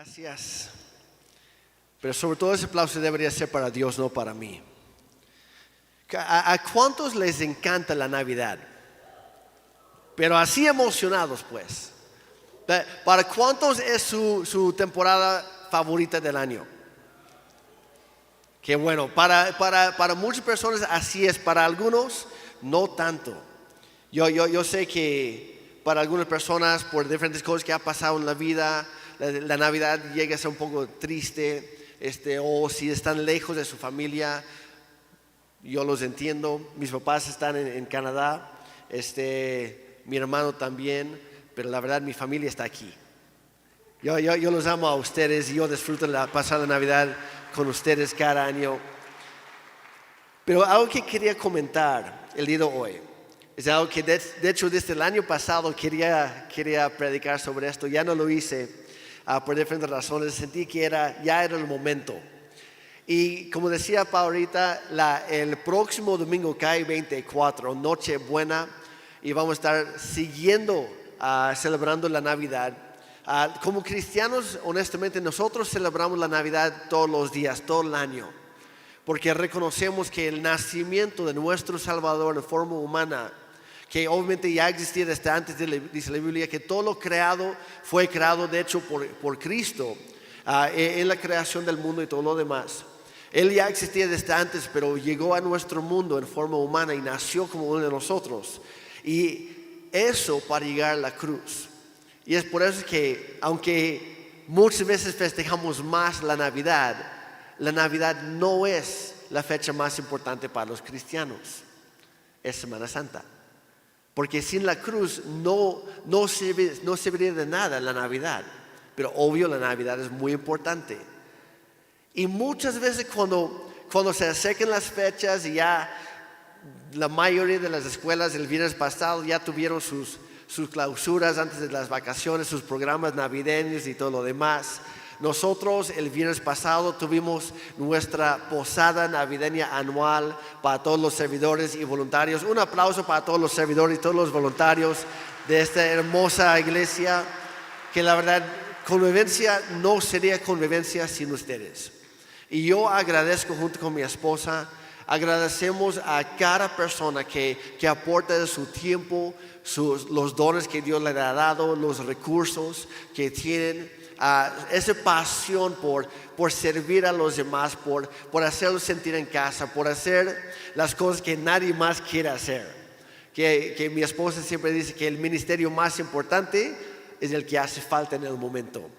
Gracias. Pero sobre todo ese aplauso debería ser para Dios, no para mí. ¿A cuántos les encanta la Navidad? Pero así emocionados, pues. ¿Para cuántos es su temporada favorita del año? Que bueno, para muchas personas así es, para algunos no tanto. Yo sé que para algunas personas, por diferentes cosas que ha pasado en la vida, la Navidad llega a ser un poco triste, o si están lejos de su familia, yo los entiendo. Mis papás están en Canadá, mi hermano también, pero la verdad mi familia está aquí. Yo los amo a ustedes y yo disfruto la pasada Navidad con ustedes cada año. Pero algo que quería comentar el día de hoy es algo que de hecho desde el año pasado quería predicar sobre esto. Ya no lo hice por diferentes razones. Sentí que ya era el momento. Y como decía Pau ahorita, el próximo domingo cae 24, Nochebuena, y vamos a estar siguiendo celebrando la Navidad. Como cristianos, honestamente, nosotros celebramos la Navidad todos los días, todo el año, porque reconocemos que el nacimiento de nuestro Salvador en forma humana, que obviamente ya existía desde antes, dice la Biblia, que todo lo creado fue creado de hecho por Cristo en la creación del mundo y todo lo demás. Él ya existía desde antes, pero llegó a nuestro mundo en forma humana y nació como uno de nosotros. Y eso para llegar a la cruz. Y es por eso que, aunque muchas veces festejamos más la Navidad no es la fecha más importante para los cristianos. Es Semana Santa. Porque sin la cruz no serviría de nada la Navidad. Pero obvio la Navidad es muy importante. Y muchas veces cuando se acercan las fechas y ya la mayoría de las escuelas el viernes pasado ya tuvieron sus clausuras antes de las vacaciones, sus programas navideños y todo lo demás. Nosotros el viernes pasado tuvimos nuestra posada navideña anual para todos los servidores y voluntarios. Un aplauso para todos los servidores y todos los voluntarios de esta hermosa iglesia, que la verdad convivencia no sería convivencia sin ustedes. Y yo agradezco junto con mi esposa, agradecemos a cada persona que aporta de su tiempo, los dones que Dios le ha dado, los recursos que tienen. Esa pasión por servir a los demás, por hacerlos sentir en casa, por hacer las cosas que nadie más quiere hacer. Que mi esposa siempre dice que el ministerio más importante es el que hace falta en el momento.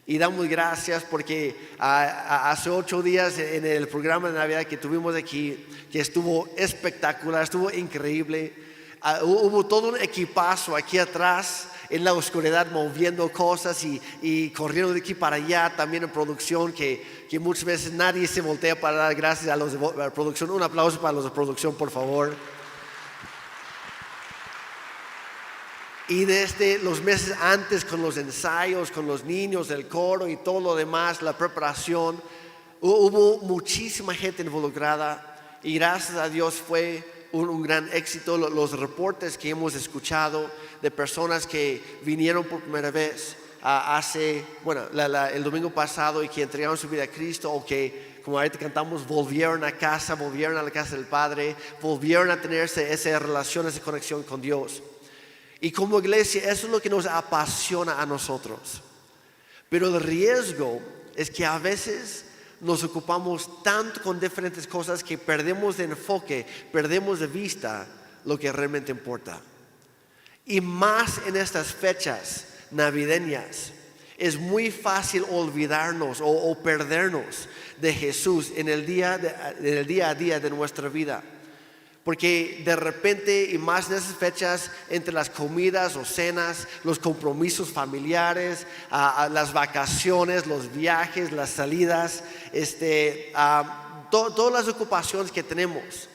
Y damos gracias porque hace 8 días en el programa de Navidad que tuvimos aquí, que estuvo espectacular, estuvo increíble. Hubo todo un equipazo aquí atrás en la oscuridad moviendo cosas y corriendo de aquí para allá, también en producción, que muchas veces nadie se voltea para dar gracias a los de producción. Un aplauso para los de producción, por favor. Y desde los meses antes, con los ensayos, con los niños, el coro y todo lo demás, la preparación, hubo muchísima gente involucrada y gracias a Dios fue un gran éxito. Los reportes que hemos escuchado de personas que vinieron por primera vez el domingo pasado y que entregaron su vida a Cristo, o que, como ahorita cantamos, volvieron a casa, volvieron a la casa del Padre, volvieron a tener esa relación, esa conexión con Dios. Y como iglesia eso es lo que nos apasiona a nosotros. Pero el riesgo es que a veces nos ocupamos tanto con diferentes cosas que perdemos de enfoque, perdemos de vista lo que realmente importa. Y más en estas fechas navideñas, es muy fácil olvidarnos o perdernos de Jesús en el día a día de nuestra vida. Porque de repente, y más en esas fechas, entre las comidas o cenas, los compromisos familiares, las vacaciones, los viajes, las salidas, todas las ocupaciones que tenemos,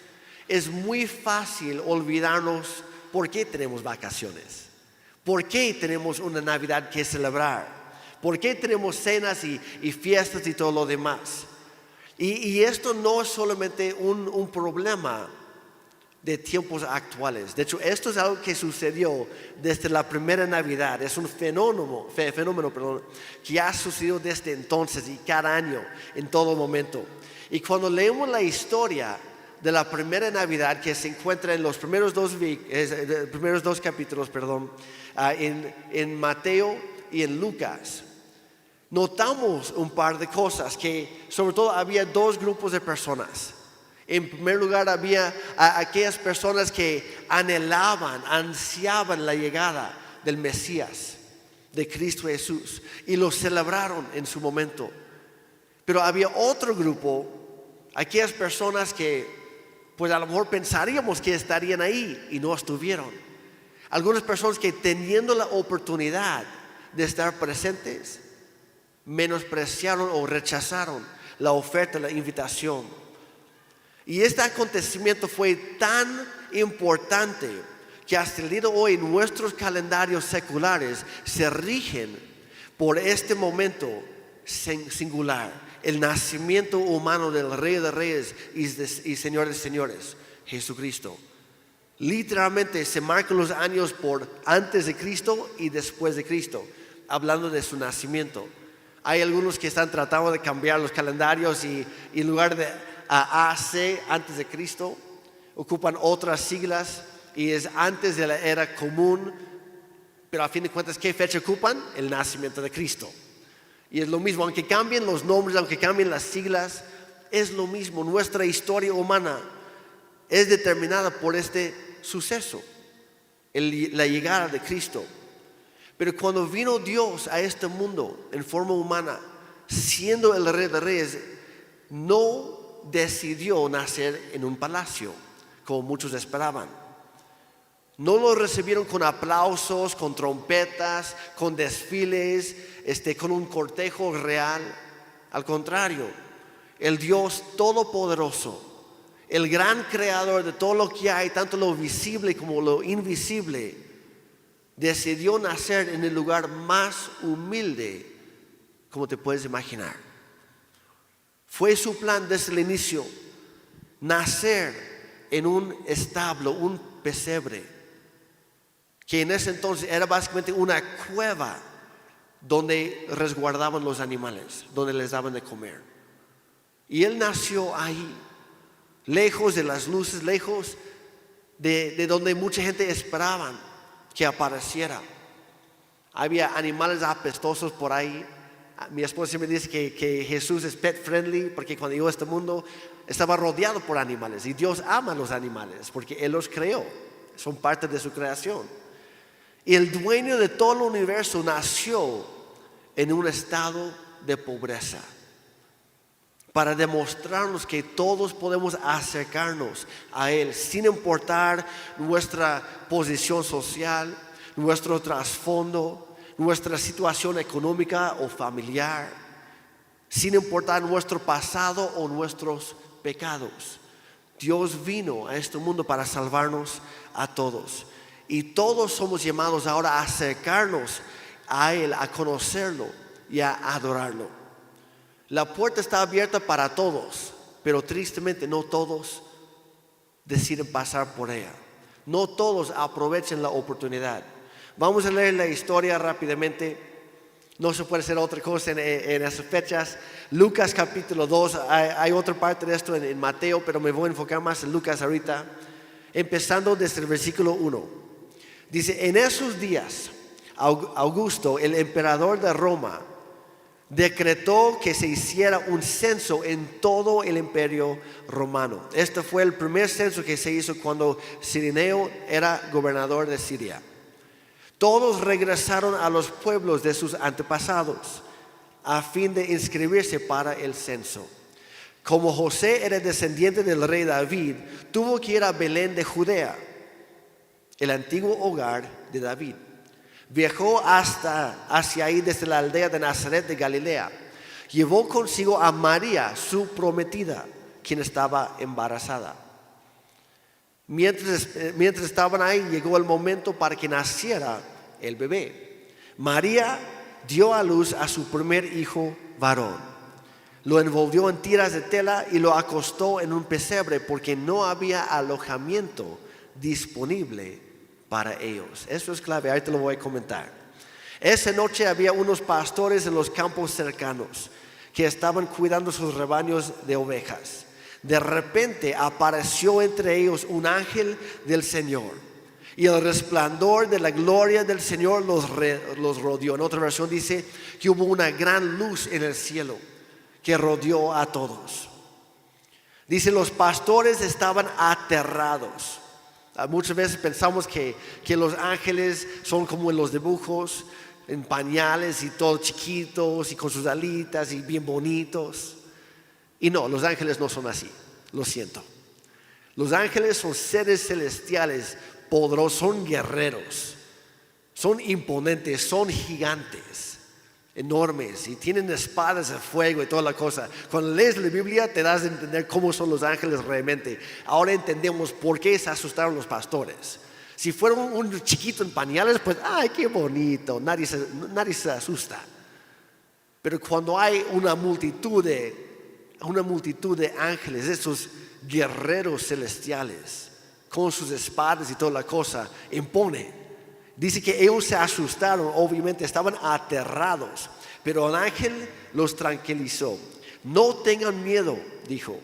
es muy fácil olvidarnos por qué tenemos vacaciones, por qué tenemos una Navidad que celebrar, por qué tenemos cenas y fiestas y todo lo demás. Y esto no es solamente un problema de tiempos actuales. De hecho, esto es algo que sucedió desde la primera Navidad. Es un fenómeno, que ha sucedido desde entonces y cada año, en todo momento. Y cuando leemos la historia de la primera Navidad, que se encuentra en los primeros dos capítulos, en Mateo y en Lucas, notamos un par de cosas, que sobre todo había dos grupos de personas. En primer lugar, había aquellas personas que ansiaban la llegada del Mesías, de Cristo Jesús, y lo celebraron en su momento. Pero había otro grupo, aquellas personas que pues a lo mejor pensaríamos que estarían ahí y no estuvieron. Algunas personas que, teniendo la oportunidad de estar presentes, menospreciaron o rechazaron la oferta, la invitación. Y este acontecimiento fue tan importante que hasta el día de hoy nuestros calendarios seculares se rigen por este momento singular, el nacimiento humano del Rey de Reyes y Señor de Señores, Jesucristo. Literalmente se marcan los años por antes de Cristo y después de Cristo, hablando de su nacimiento. Hay algunos que están tratando de cambiar los calendarios y en lugar de AC, antes de Cristo, ocupan otras siglas y es antes de la era común, pero a fin de cuentas, ¿qué fecha ocupan? El nacimiento de Cristo. Y es lo mismo, aunque cambien los nombres, aunque cambien las siglas, es lo mismo. Nuestra historia humana es determinada por este suceso, la llegada de Cristo. Pero cuando vino Dios a este mundo en forma humana, siendo el Rey de Reyes, no decidió nacer en un palacio, como muchos esperaban. No lo recibieron con aplausos, con trompetas, con desfiles, con un cortejo real. Al contrario, el Dios Todopoderoso, el gran creador de todo lo que hay, tanto lo visible como lo invisible, decidió nacer en el lugar más humilde como te puedes imaginar. Fue su plan desde el inicio, nacer en un establo, un pesebre, que en ese entonces era básicamente una cueva donde resguardaban los animales, donde les daban de comer. Y él nació ahí, lejos de las luces, lejos de donde mucha gente esperaba que apareciera. Había animales apestosos por ahí. Mi esposa siempre dice que Jesús es pet friendly, porque cuando llegó a este mundo estaba rodeado por animales, y Dios ama a los animales porque Él los creó, son parte de su creación. Y el dueño de todo el universo nació en un estado de pobreza, para demostrarnos que todos podemos acercarnos a Él sin importar nuestra posición social, nuestro trasfondo, nuestra situación económica o familiar, sin importar nuestro pasado o nuestros pecados. Dios vino a este mundo para salvarnos a todos, y todos somos llamados ahora a acercarnos a Él, a conocerlo y a adorarlo. La puerta está abierta para todos, pero tristemente no todos deciden pasar por ella. No todos aprovechan la oportunidad. Vamos a leer la historia rápidamente. No se puede hacer otra cosa en esas fechas. Lucas capítulo 2, hay otra parte de esto en Mateo, pero me voy a enfocar más en Lucas ahorita. Empezando desde el versículo 1. Dice: en esos días, Augusto, el emperador de Roma, decretó que se hiciera un censo en todo el imperio romano. Este fue el primer censo que se hizo cuando Cirenio era gobernador de Siria. Todos regresaron a los pueblos de sus antepasados a fin de inscribirse para el censo. Como José era descendiente del rey David, tuvo que ir a Belén de Judea, el antiguo hogar de David. Viajó hacia ahí desde la aldea de Nazaret de Galilea. Llevó consigo a María, su prometida, quien estaba embarazada. Mientras estaban ahí, llegó el momento para que naciera el bebé. María dio a luz a su primer hijo varón. Lo envolvió en tiras de tela y lo acostó en un pesebre porque no había alojamiento disponible para ellos. Eso es clave, ahí te lo voy a comentar. Esa noche había unos pastores en los campos cercanos que estaban cuidando sus rebaños de ovejas. De repente apareció entre ellos un ángel del Señor y el resplandor de la gloria del Señor los rodeó. En otra versión dice que hubo una gran luz en el cielo que rodeó a todos. Dice, los pastores estaban aterrados. Muchas veces pensamos que los ángeles son como en los dibujos, en pañales y todos chiquitos y con sus alitas y bien bonitos. Y no, los ángeles no son así, lo siento. Los ángeles son seres celestiales, poderosos, son guerreros, son imponentes, son gigantes, enormes y tienen espadas de fuego y toda la cosa. Cuando lees la Biblia te das a entender cómo son los ángeles realmente. Ahora entendemos por qué se asustaron los pastores. Si fuera un chiquito en pañales, pues ¡ay, qué bonito! Nadie se asusta. Pero cuando hay una multitud de ángeles, esos guerreros celestiales, con sus espadas y toda la cosa, impone. Dice que ellos se asustaron, obviamente estaban aterrados, pero el ángel los tranquilizó. No tengan miedo, dijo.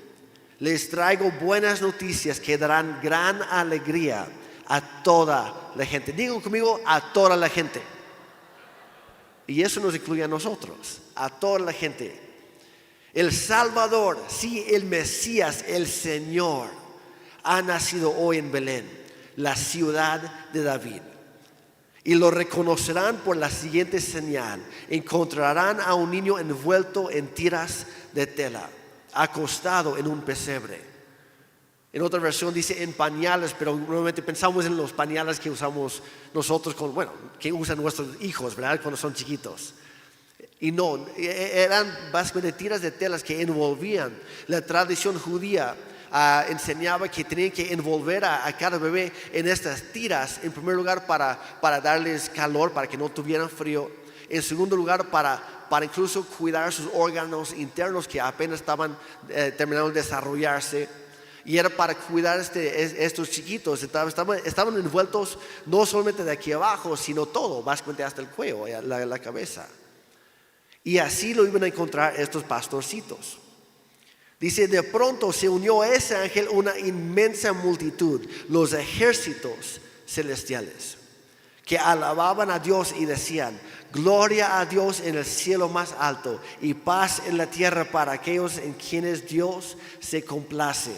Les traigo buenas noticias que darán gran alegría a toda la gente. Digan conmigo, a toda la gente. Y eso nos incluye a nosotros, a toda la gente. El Salvador, sí, el Mesías, el Señor, ha nacido hoy en Belén, la ciudad de David. Y lo reconocerán por la siguiente señal: encontrarán a un niño envuelto en tiras de tela, acostado en un pesebre. En otra versión dice en pañales, pero normalmente pensamos en los pañales que usamos nosotros, que usan nuestros hijos, ¿verdad? Cuando son chiquitos. Y no, eran básicamente tiras de telas que envolvían. La tradición judía enseñaba que tenían que envolver a cada bebé en estas tiras, en primer lugar para darles calor, para que no tuvieran frío. En segundo lugar, para incluso cuidar sus órganos internos que apenas estaban terminando de desarrollarse. Y era para cuidar estos chiquitos. Estaban envueltos no solamente de aquí abajo, sino todo, básicamente hasta el cuello, la cabeza. Y así lo iban a encontrar estos pastorcitos. Dice, de pronto se unió a ese ángel una inmensa multitud, los ejércitos celestiales, que alababan a Dios y decían: gloria a Dios en el cielo más alto y paz en la tierra para aquellos en quienes Dios se complace.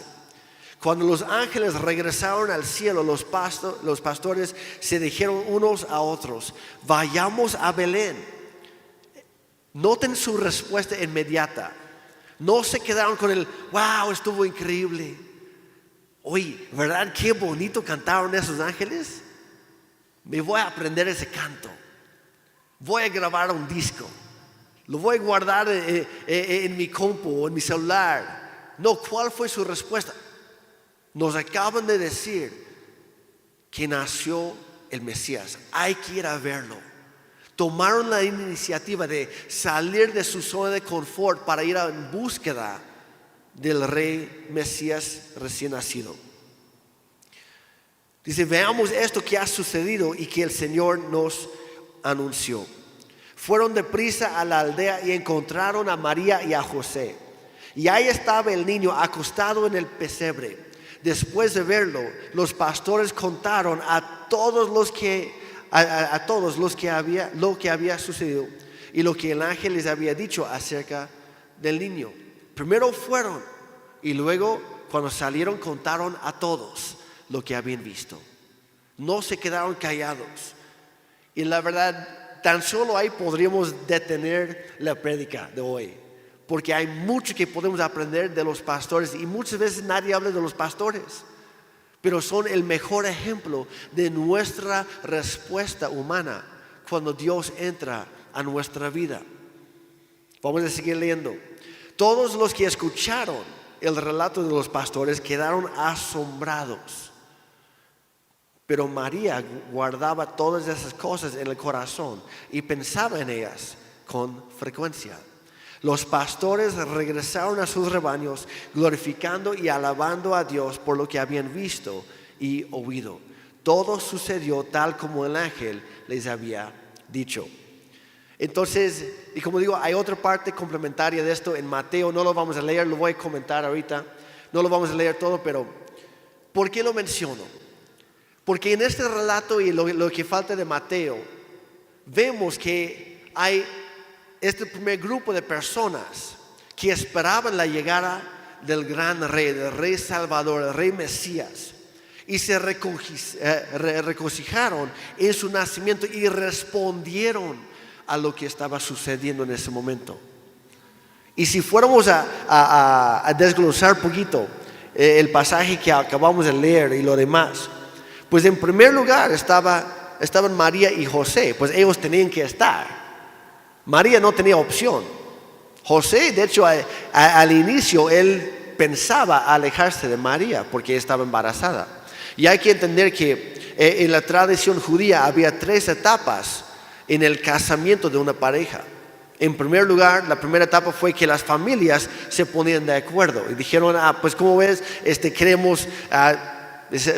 Cuando los ángeles regresaron al cielo, los pastores se dijeron unos a otros: vayamos a Belén. Noten su respuesta inmediata. No se quedaron con el wow, estuvo increíble. Oye, ¿verdad qué bonito cantaron esos ángeles? Me voy a aprender ese canto. Voy a grabar un disco. Lo voy a guardar en mi compu o en mi celular. No, ¿cuál fue su respuesta? Nos acaban de decir que nació el Mesías. Hay que ir a verlo. Tomaron la iniciativa de salir de su zona de confort para ir en búsqueda del rey Mesías recién nacido. Dice, veamos esto que ha sucedido y que el Señor nos anunció. Fueron deprisa a la aldea y encontraron a María y a José. Y ahí estaba el niño acostado en el pesebre. Después de verlo, los pastores contaron a todos lo que había sucedido y lo que el ángel les había dicho acerca del niño. Primero fueron y luego cuando salieron contaron a todos lo que habían visto. No se quedaron callados. Y la verdad, tan solo ahí podríamos detener la prédica de hoy, porque hay mucho que podemos aprender de los pastores y muchas veces nadie habla de los pastores. Pero son el mejor ejemplo de nuestra respuesta humana cuando Dios entra a nuestra vida. Vamos a seguir leyendo. Todos los que escucharon el relato de los pastores quedaron asombrados. Pero María guardaba todas esas cosas en el corazón y pensaba en ellas con frecuencia. Los pastores regresaron a sus rebaños, glorificando y alabando a Dios por lo que habían visto y oído. Todo sucedió tal como el ángel les había dicho. Entonces, y como digo, hay otra parte complementaria de esto en Mateo. No lo vamos a leer, lo voy a comentar ahorita. No lo vamos a leer todo, pero ¿por qué lo menciono? Porque en este relato y lo que falta de Mateo, vemos que hay este primer grupo de personas que esperaban la llegada del gran rey, del rey Salvador, del rey Mesías. Y se regocijaron en su nacimiento y respondieron a lo que estaba sucediendo en ese momento. Y si fuéramos a desglosar un poquito el pasaje que acabamos de leer y lo demás, pues en primer lugar estaban María y José, pues ellos tenían que estar. María no tenía opción. José, de hecho, al inicio él pensaba alejarse de María porque estaba embarazada. Y hay que entender que en la tradición judía había 3 etapas en el casamiento de una pareja. En primer lugar, la primera etapa fue que las familias se ponían de acuerdo y dijeron, pues como ves, queremos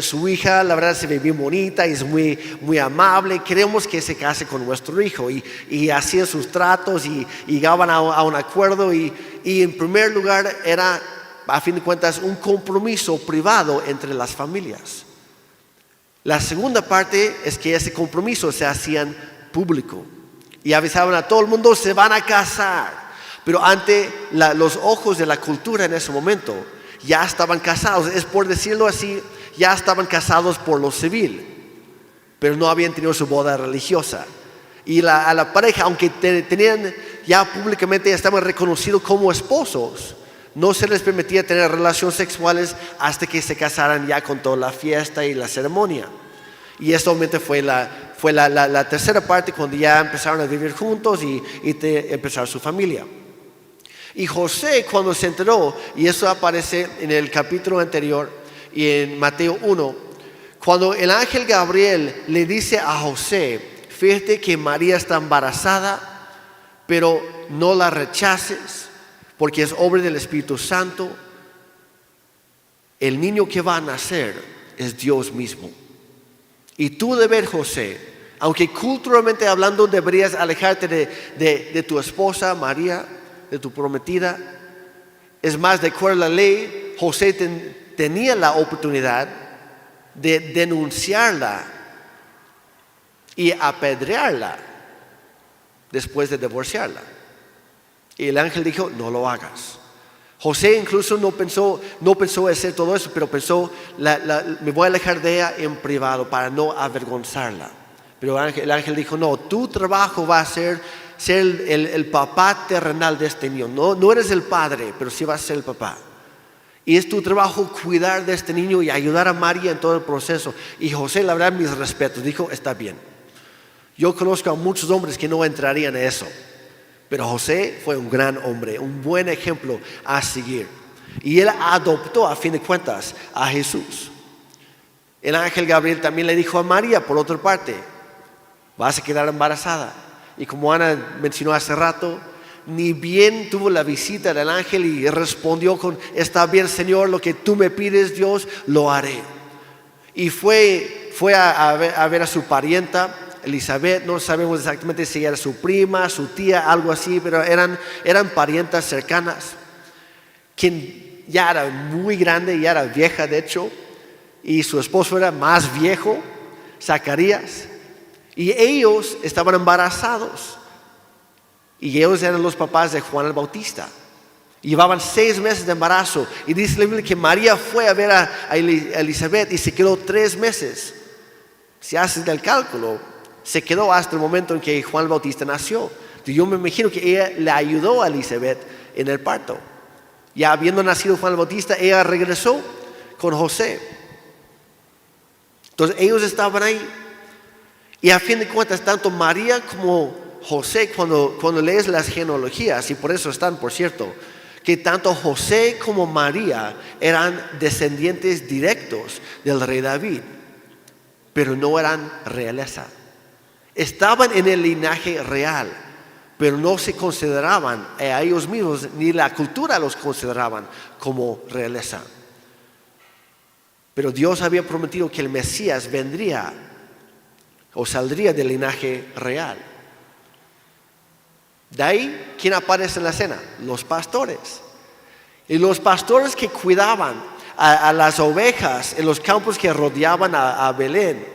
su hija, la verdad se ve bien bonita y es muy, muy amable, queremos que se case con nuestro hijo. Y hacían sus tratos y llegaban a un acuerdo y en primer lugar era, a fin de cuentas, un compromiso privado entre las familias. La segunda parte es que ese compromiso se hacían público y avisaban a todo el mundo, se van a casar. Pero ante los ojos de la cultura en ese momento, ya estaban casados, es por decirlo así, ya estaban casados por lo civil, pero no habían tenido su boda religiosa. Y a la pareja, aunque tenían ya públicamente, estaban reconocidos como esposos, no se les permitía tener relaciones sexuales hasta que se casaran ya con toda la fiesta y la ceremonia. Y esto obviamente fue la tercera parte, cuando ya empezaron a vivir juntos y empezar su familia. Y José, cuando se enteró, y eso aparece en el capítulo anterior y en Mateo 1, cuando el ángel Gabriel le dice a José, fíjate que María está embarazada, pero no la rechaces, porque es obra del Espíritu Santo. El niño que va a nacer es Dios mismo. Y tú de ver, José, aunque culturalmente hablando deberías alejarte de tu esposa María, de tu prometida, es más, de acuerdo a la ley, José tenía la oportunidad de denunciarla y apedrearla después de divorciarla. Y el ángel dijo, no lo hagas. José incluso no pensó hacer todo eso, pero pensó, me voy a alejar de ella en privado para no avergonzarla. Pero el ángel dijo, no, tu trabajo va a ser el papá terrenal de este niño. No eres el padre, pero sí vas a ser el papá. Y es tu trabajo cuidar de este niño y ayudar a María en todo el proceso. Y José, la verdad, mis respetos, dijo, está bien. Yo conozco a muchos hombres que no entrarían en eso. Pero José fue un gran hombre, un buen ejemplo a seguir. Y él adoptó, a fin de cuentas, a Jesús. El ángel Gabriel también le dijo a María, por otra parte, vas a quedar embarazada. Y como Ana mencionó hace rato, ni bien tuvo la visita del ángel y respondió con, está bien, Señor, lo que tú me pides, Dios, lo haré. Y fue a ver a su parienta Elizabeth. No sabemos exactamente si era su prima, su tía, algo así, pero eran parientas cercanas, quien ya era muy grande, ya era vieja de hecho, y su esposo era más viejo, Zacarías, y ellos estaban embarazados, y ellos eran los papás de Juan el Bautista. Llevaban 6 meses de embarazo, y dice la Biblia que María fue a ver a Elizabeth y se quedó 3 meses. Si haces el cálculo, se quedó hasta el momento en que Juan el Bautista nació. Yo me imagino que ella le ayudó a Elizabeth en el parto. Ya habiendo nacido Juan el Bautista, ella regresó con José. Entonces ellos estaban ahí. Y a fin de cuentas, tanto María como José, cuando lees las genealogías, y por eso están, por cierto, que tanto José como María eran descendientes directos del rey David, pero no eran realeza. Estaban en el linaje real, pero no se consideraban a ellos mismos, ni la cultura los consideraban como realeza. Pero Dios había prometido que el Mesías vendría o saldría del linaje real. De ahí, ¿quién aparece en la escena? Los pastores. Y los pastores que cuidaban a las ovejas en los campos que rodeaban a Belén,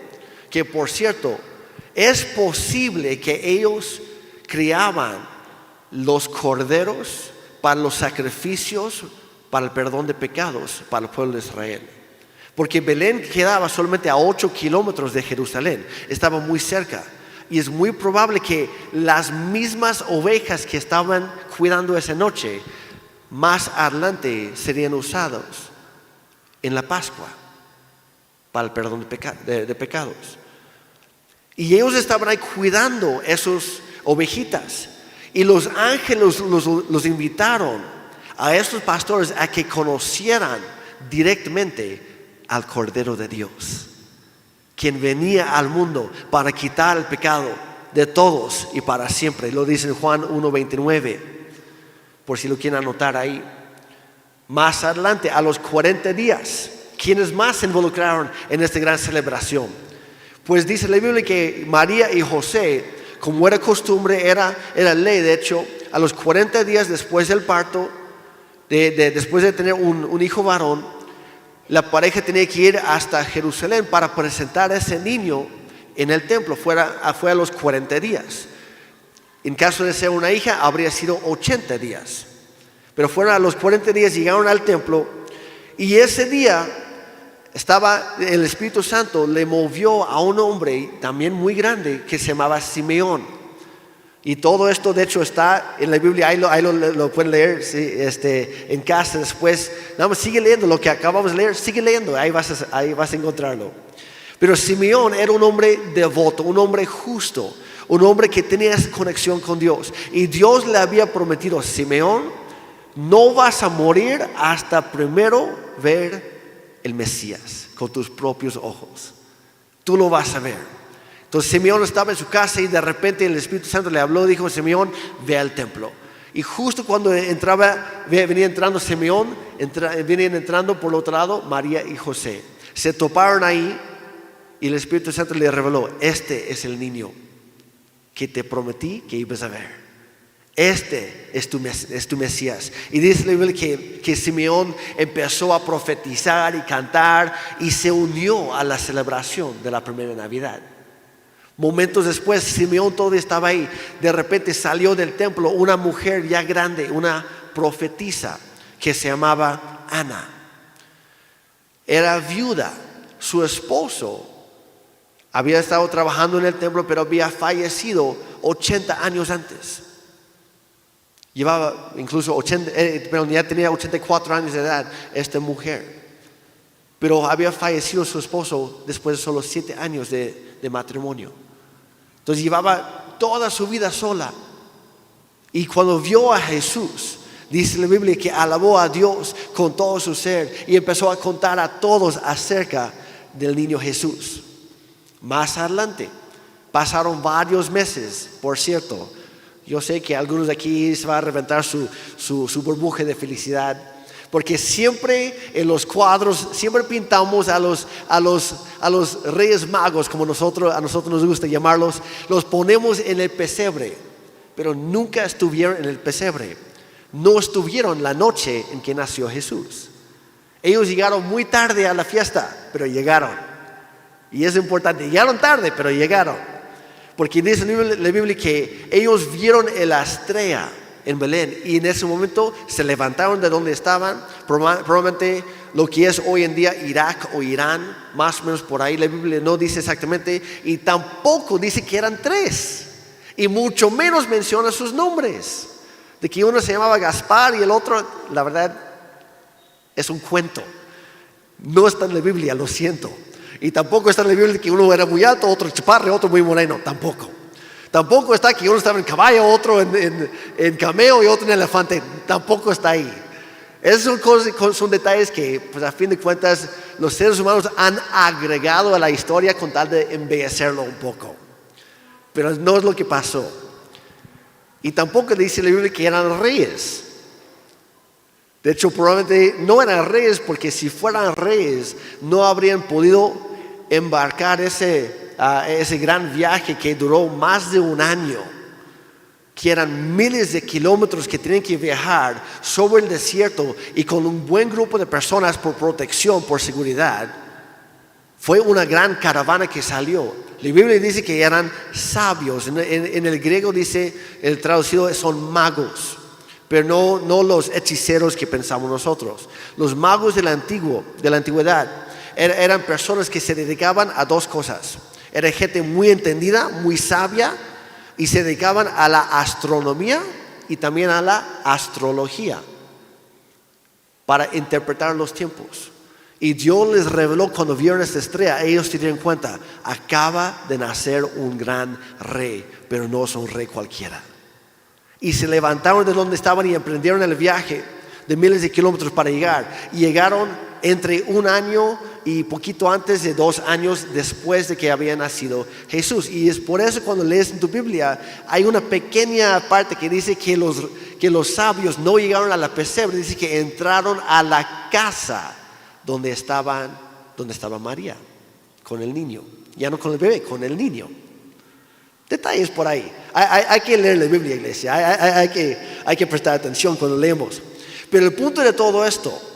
que por cierto, es posible que ellos criaban los corderos para los sacrificios, para el perdón de pecados, para el pueblo de Israel. Porque Belén quedaba solamente a 8 kilómetros de Jerusalén, estaba muy cerca. Y es muy probable que las mismas ovejas que estaban cuidando esa noche, más adelante serían usados en la Pascua para el perdón de pecados. Y ellos estaban ahí cuidando esas ovejitas. Y los ángeles los invitaron a estos pastores a que conocieran directamente al Cordero de Dios, quien venía al mundo para quitar el pecado de todos y para siempre. Lo dice en Juan 1:29, por si lo quieren anotar ahí. Más adelante, a los 40 días, ¿quiénes más se involucraron en esta gran celebración? Pues dice la Biblia que María y José, como era costumbre, era ley, de hecho, a los 40 días después del parto, después de tener un hijo varón, la pareja tenía que ir hasta Jerusalén para presentar a ese niño en el templo. Fue a los 40 días. En caso de ser una hija, habría sido 80 días. Pero fueron a los 40 días, llegaron al templo, y ese día el Espíritu Santo le movió a un hombre también muy grande que se llamaba Simeón. Y todo esto de hecho está en la Biblia, ahí lo pueden leer, ¿sí? En casa después. Nada más sigue leyendo lo que acabamos de leer, sigue leyendo, ahí vas a encontrarlo. Pero Simeón era un hombre devoto, un hombre justo, un hombre que tenía esa conexión con Dios. Y Dios le había prometido: Simeón, no vas a morir hasta primero ver el Mesías con tus propios ojos. Tú lo vas a ver. Entonces Simeón estaba en su casa y de repente el Espíritu Santo le habló, dijo: Simeón, ve al templo. Y justo cuando venía entrando Simeón, venían entrando por el otro lado María y José. Se toparon ahí y el Espíritu Santo le reveló: este es el niño que te prometí que ibas a ver. Este es tu Mesías. Y dice la Biblia que Simeón empezó a profetizar y cantar y se unió a la celebración de la primera Navidad. Momentos después, Simeón todavía estaba ahí. De repente salió del templo una mujer ya grande, una profetisa que se llamaba Ana. Era viuda. Su esposo había estado trabajando en el templo, pero había fallecido 80 años antes. Llevaba incluso ya tenía 84 años de edad esta mujer. Pero había fallecido su esposo después de solo 7 años de matrimonio. Entonces llevaba toda su vida sola. Y cuando vio a Jesús, dice la Biblia que alabó a Dios con todo su ser y empezó a contar a todos acerca del niño Jesús. Más adelante, pasaron varios meses, por cierto. Yo sé que algunos de aquí se va a reventar su burbuja de felicidad, porque siempre en los cuadros, siempre pintamos a los reyes magos, como a nosotros nos gusta llamarlos, los ponemos en el pesebre, pero nunca estuvieron en el pesebre. No estuvieron la noche en que nació Jesús. Ellos llegaron muy tarde a la fiesta, pero llegaron. Y es importante, llegaron tarde, pero llegaron. Porque dice la Biblia que ellos vieron la estrella en Belén y en ese momento se levantaron de donde estaban, probablemente lo que es hoy en día Irak o Irán, más o menos por ahí. La Biblia no dice exactamente y tampoco dice que eran 3 y mucho menos menciona sus nombres. De que uno se llamaba Gaspar y el otro, la verdad, es un cuento. No está en la Biblia, lo siento. Y tampoco está en la Biblia que uno era muy alto, otro chaparro, otro muy moreno. Tampoco está que uno estaba en caballo, otro en cameo y otro en elefante. Tampoco está ahí. Esos son detalles que, pues, a fin de cuentas, los seres humanos han agregado a la historia con tal de embellecerlo un poco. Pero no es lo que pasó. Y tampoco dice la Biblia que eran reyes. De hecho, probablemente no eran reyes, porque si fueran reyes no habrían podido embarcar ese gran viaje que duró más de un año, que eran miles de kilómetros que tenían que viajar sobre el desierto y con un buen grupo de personas por protección, por seguridad. Fue una gran caravana que salió. La Biblia dice que eran sabios. En el griego dice, el traducido son magos, pero no los hechiceros que pensamos nosotros. Los magos de la antigüedad eran personas que se dedicaban a dos cosas. Era gente muy entendida, muy sabia, y se dedicaban a la astronomía y también a la astrología para interpretar los tiempos. Y Dios les reveló cuando vieron esta estrella, ellos se dieron cuenta, acaba de nacer un gran rey, pero no es un rey cualquiera. Y se levantaron de donde estaban y emprendieron el viaje de miles de kilómetros para llegar. Y llegaron entre un año y poquito antes de 2 años después de que había nacido Jesús. Y es por eso cuando lees en tu Biblia hay una pequeña parte que dice que los sabios no llegaron a la pesebre, dice que entraron a la casa donde estaba María con el niño. Ya no con el bebé, con el niño. Detalles por ahí. Hay que leer la Biblia, iglesia. Hay que prestar atención cuando leemos. Pero el punto de todo esto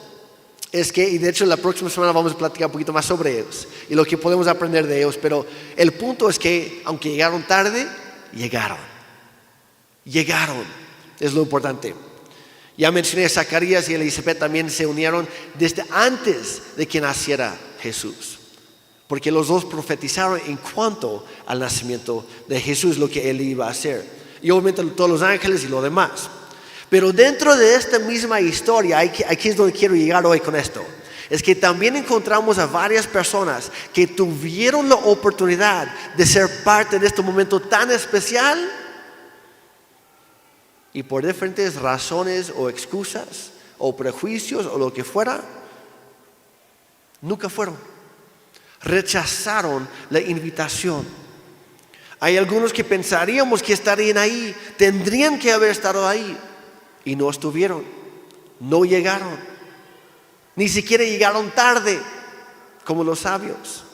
es que, y de hecho la próxima semana vamos a platicar un poquito más sobre ellos y lo que podemos aprender de ellos, pero el punto es que aunque llegaron tarde, llegaron. Es lo importante. Ya mencioné a Zacarías y Elisabet, también se unieron desde antes de que naciera Jesús, porque los dos profetizaron en cuanto al nacimiento de Jesús, lo que él iba a hacer, y obviamente todos los ángeles y lo demás. Pero dentro de esta misma historia, aquí es donde quiero llegar hoy con esto, es que también encontramos a varias personas que tuvieron la oportunidad de ser parte de este momento tan especial, y por diferentes razones o excusas o prejuicios o lo que fuera, nunca fueron. Rechazaron la invitación. Hay algunos que pensaríamos que estarían ahí, tendrían que haber estado ahí, y no estuvieron, no llegaron, ni siquiera llegaron tarde como los sabios,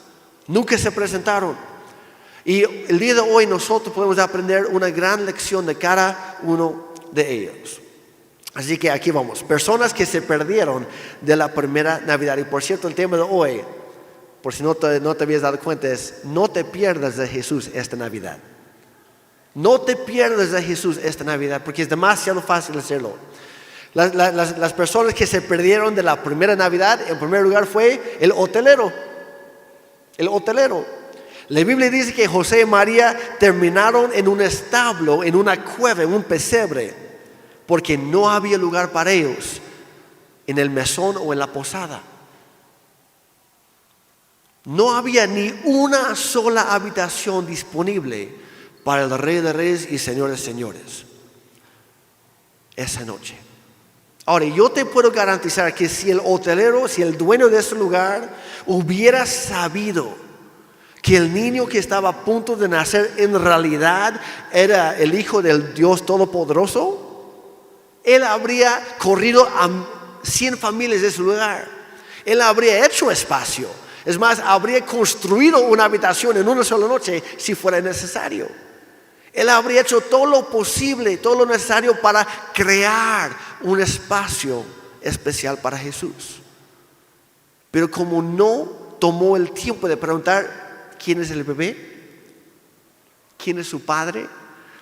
nunca se presentaron. Y el día de hoy nosotros podemos aprender una gran lección de cada uno de ellos. Así que aquí vamos, personas que se perdieron de la primera Navidad. Y por cierto, el tema de hoy, por si no te habías dado cuenta, es: no te pierdas de Jesús esta Navidad. No te pierdas de Jesús esta Navidad, porque es demasiado fácil hacerlo. Las personas que se perdieron de la primera Navidad, en primer lugar fue el hotelero. La Biblia dice que José y María terminaron en un establo, en una cueva, en un pesebre, porque no había lugar para ellos en el mesón o en la posada. No había ni una sola habitación disponible para el Rey de Reyes y Señor de Señores esa noche. Ahora, yo te puedo garantizar que si el hotelero, si el dueño de ese lugar hubiera sabido que el niño que estaba a punto de nacer en realidad era el Hijo del Dios Todopoderoso, él habría corrido a 100 familias de ese lugar. Él habría hecho espacio. Es más, habría construido una habitación en una sola noche si fuera necesario. Él habría hecho todo lo posible, todo lo necesario para crear un espacio especial para Jesús. Pero como no tomó el tiempo de preguntar quién es el bebé, quién es su padre,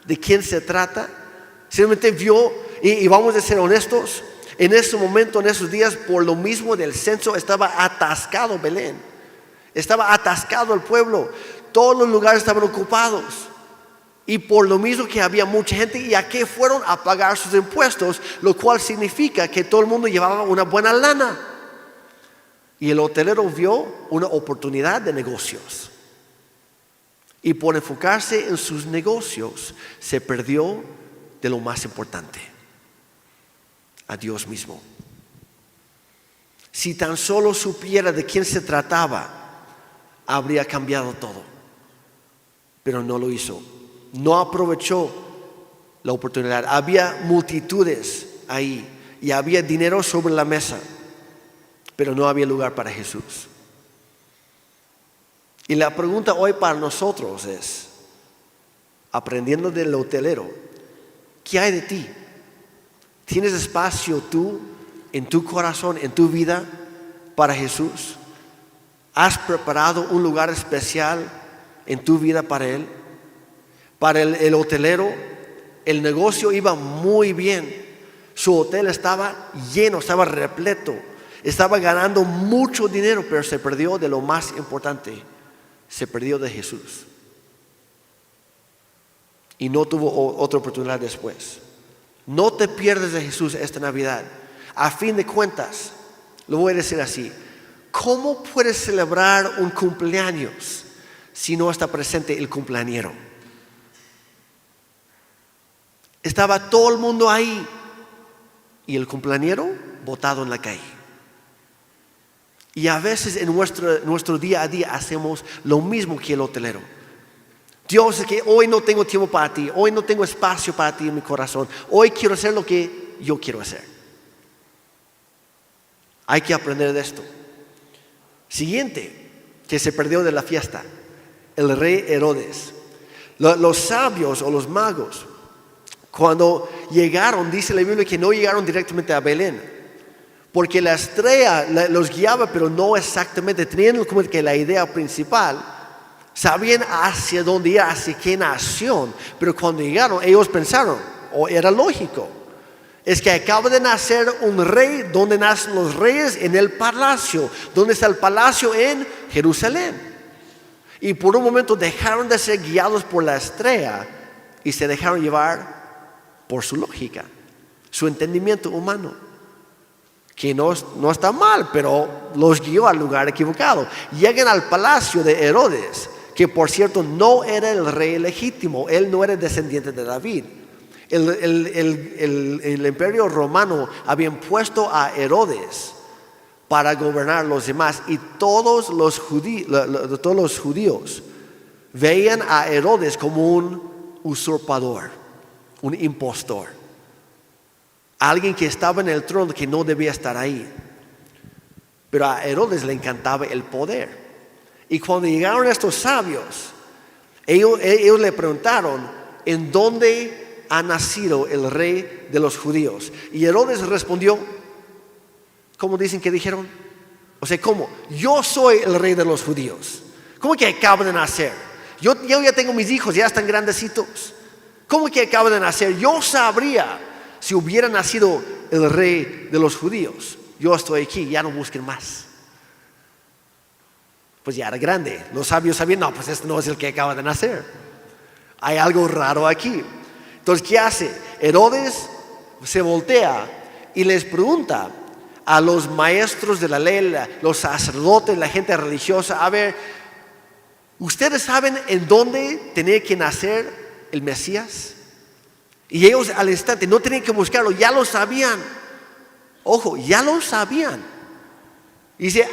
de quién se trata, simplemente vio, y vamos a ser honestos, en ese momento, en esos días, por lo mismo del censo, estaba atascado Belén, estaba atascado el pueblo, todos los lugares estaban ocupados. Y por lo mismo que había mucha gente, y a qué fueron a pagar sus impuestos, lo cual significa que todo el mundo llevaba una buena lana. Y el hotelero vio una oportunidad de negocios. Y por enfocarse en sus negocios, se perdió de lo más importante: a Dios mismo. Si tan solo supiera de quién se trataba, habría cambiado todo. Pero no lo hizo. No aprovechó la oportunidad. Había multitudes ahí y había dinero sobre la mesa, pero no había lugar para Jesús. Y la pregunta hoy para nosotros es, aprendiendo del hotelero, ¿qué hay de ti? ¿Tienes espacio tú, en tu corazón, en tu vida, para Jesús? ¿Has preparado un lugar especial en tu vida para Él? Para el hotelero, el negocio iba muy bien. Su hotel estaba lleno, estaba repleto. Estaba ganando mucho dinero, pero se perdió de lo más importante. Se perdió de Jesús. Y no tuvo otra oportunidad después. No te pierdas de Jesús esta Navidad. A fin de cuentas, lo voy a decir así: ¿cómo puedes celebrar un cumpleaños si no está presente el cumpleañero? Estaba todo el mundo ahí y el cumpleañero botado en la calle. Y a veces en nuestro día a día hacemos lo mismo que el hotelero. Dios, es que hoy no tengo tiempo para ti, hoy no tengo espacio para ti en mi corazón, hoy quiero hacer lo que yo quiero hacer. Hay que aprender de esto. Siguiente, que se perdió de la fiesta, el rey Herodes. Los sabios o los magos, cuando llegaron, dice la Biblia que no llegaron directamente a Belén, porque la estrella los guiaba, pero no exactamente, tenían como que la idea principal, sabían hacia dónde ir, hacia qué nación, pero cuando llegaron ellos pensaron, o era lógico, es que acaba de nacer un rey. ¿Dónde nacen los reyes? En el palacio. ¿Dónde está el palacio? En Jerusalén. Y por un momento dejaron de ser guiados por la estrella y se dejaron llevar por su lógica, su entendimiento humano, que no está mal, pero los guió al lugar equivocado. Llegan al palacio de Herodes, que por cierto no era el rey legítimo, él no era descendiente de David. El imperio romano había puesto a Herodes para gobernar los demás, y todos los judíos veían a Herodes como un usurpador, un impostor, alguien que estaba en el trono que no debía estar ahí. Pero a Herodes le encantaba el poder. Y cuando llegaron estos sabios, ellos le preguntaron, ¿en dónde ha nacido el rey de los judíos? Y Herodes respondió, ¿cómo dicen que dijeron? O sea, ¿cómo? Yo soy el rey de los judíos. ¿Cómo que acaba de nacer? Yo ya tengo mis hijos, ya están grandecitos. ¿Cómo que acaba de nacer? Yo sabría si hubiera nacido el rey de los judíos. Yo estoy aquí, ya no busquen más. Pues ya era grande. Los sabios sabían, no, pues este no es el que acaba de nacer. Hay algo raro aquí. Entonces, ¿qué hace? Herodes se voltea y les pregunta a los maestros de la ley, los sacerdotes, la gente religiosa, a ver, ¿ustedes saben en dónde tenía que nacer el Mesías? Y ellos al instante no tenían que buscarlo, ya lo sabían. Ojo, ya lo sabían. Y dice,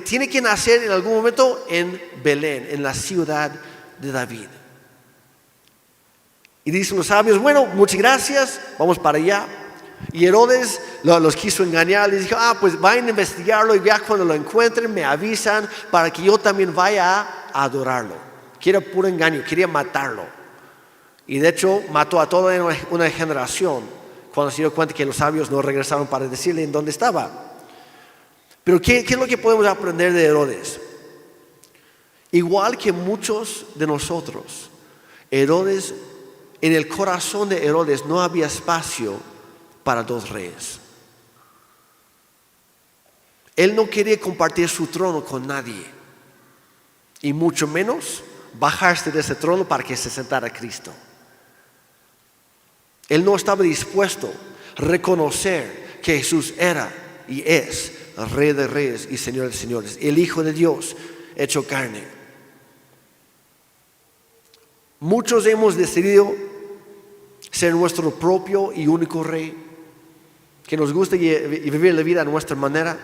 tiene que nacer en algún momento en Belén, en la ciudad de David. Y dicen los sabios, bueno, muchas gracias, vamos para allá. Y Herodes los quiso engañar, les dijo, pues vayan a investigarlo y ya cuando lo encuentren me avisan para que yo también vaya a adorarlo. Era puro engaño, quería matarlo. Y de hecho mató a toda una generación cuando se dio cuenta que los sabios no regresaron para decirle en dónde estaba. Pero ¿qué es lo que podemos aprender de Herodes? Igual que muchos de nosotros, Herodes, en el corazón de Herodes no había espacio para dos reyes. Él no quería compartir su trono con nadie, y mucho menos bajarse de ese trono para que se sentara Cristo. Él no estaba dispuesto a reconocer que Jesús era y es el Rey de Reyes y Señor de Señores, el Hijo de Dios hecho carne. Muchos hemos decidido ser nuestro propio y único Rey, que nos gusta y vivir la vida a nuestra manera.